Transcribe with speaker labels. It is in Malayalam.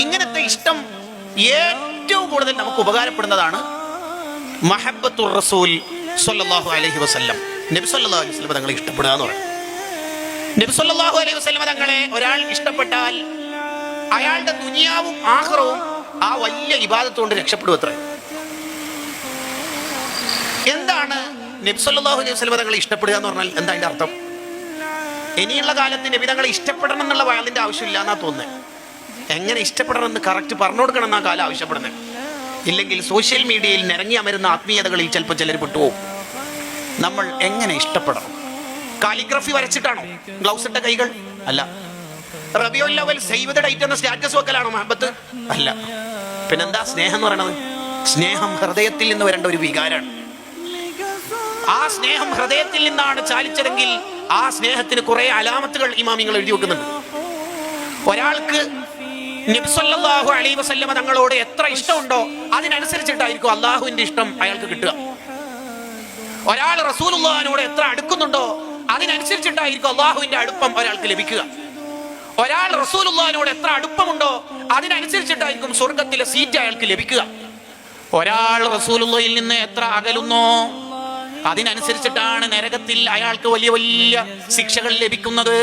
Speaker 1: ഇങ്ങനത്തെ ഇഷ്ടം ഏറ്റവും കൂടുതൽ നമുക്ക് ഉപകാരപ്പെടുന്നതാണ് മഹബ്ബത്തുർ റസൂൽ സ്വല്ലല്ലാഹു അലൈഹി വസല്ലം. നബി സല്ലല്ലാഹു അലൈഹി വസല്ലം തങ്ങളെ ഇഷ്ടപ്പെടുക എന്ന് പറയും. നബി സല്ലല്ലാഹു അലൈഹി വസല്ലം തങ്ങളെ ഒരാൾ ഇഷ്ടപ്പെട്ടാൽ അയാളുടെ ദുനിയാവും ആഖിറവും ആ വലിയ ഇബാദത്ത് കൊണ്ട് രക്ഷപ്പെടുവത്രേ. എന്താണ് നബി സല്ലല്ലാഹു അലൈഹി വസല്ലം തങ്ങളെ ഇഷ്ടപ്പെടുക എന്ന് പറഞ്ഞാൽ എന്താ അതിന്റെ അർത്ഥം? ഇനിയുള്ള കാലത്ത് നബി തങ്ങളെ ഇഷ്ടപ്പെടണം എന്നുള്ള വയലിന്റെ ആവശ്യമില്ല എന്നാ തോന്നുന്നത്. എങ്ങനെ ഇഷ്ടപ്പെടണം എന്ന് കറക്റ്റ് പറഞ്ഞു കൊടുക്കണം എന്നാ കാലം ആവശ്യപ്പെടുന്നത്. ഇല്ലെങ്കിൽ സോഷ്യൽ മീഡിയയിൽ നിരങ്ങി അമരുന്ന ആത്മീയതകളിൽ ചിലപ്പോൾ ചിലർ പെട്ടുപോകും. നമ്മൾ എങ്ങനെ ഇഷ്ടപ്പെടണം? കാലിഗ്രഫി വരച്ചിട്ടാണോ? ഗ്ലൗസ് ഇട്ട കൈകൾ അല്ല. റബിയുൽ അവൽ സേവ് ദ ഡേറ്റ് എന്ന സ്റ്റാറ്റസ് വെക്കലാണോ മഹബത്ത്? അല്ല. പിന്നെന്താ സ്നേഹം എന്ന് പറയണത്? സ്നേഹം ഹൃദയത്തിൽ നിന്ന് വരേണ്ട ഒരു വികാരമാണ്. ആ സ്നേഹം ഹൃദയത്തിൽ നിന്നാണ് ചാലിച്ചതെങ്കിൽ ആ സ്നേഹത്തിന് കുറെ അലാമത്തുകൾ ഇമാമിങ്ങൾ എഴുതി വെക്കുന്നുണ്ട്. ഒരാൾക്ക് നബി സല്ലല്ലാഹു അലൈഹി വസല്ലമ തങ്ങളോട് എത്ര ഇഷ്ടമുണ്ടോ അതിനനുസരിച്ചിട്ടായിരിക്കും അള്ളാഹുവിന്റെ ഇഷ്ടം അയാൾക്ക് കിട്ടുക. ഒരാൾ റസൂലുള്ളാഹിനോട് എത്ര അടുക്കുന്നുണ്ടോ അതിനനുസരിച്ചിട്ടായിരിക്കും അള്ളാഹുവിന്റെ അടുപ്പം ഒരാൾക്ക് ലഭിക്കുക. ഒരാൾ റസൂലുള്ളാഹിനോട് എത്ര അടുപ്പമുണ്ടോ അതിനനുസരിച്ചിട്ടായിരിക്കും സ്വർഗത്തിലെ സീറ്റ് അയാൾക്ക് ലഭിക്കുക. ഒരാൾ റസൂലുള്ളാഹിൽ നിന്ന് എത്ര അകലുന്നോ അതിനനുസരിച്ചിട്ടാണ് നരകത്തിൽ അയാൾക്ക് വലിയ വലിയ ശിക്ഷകൾ ലഭിക്കുന്നത്.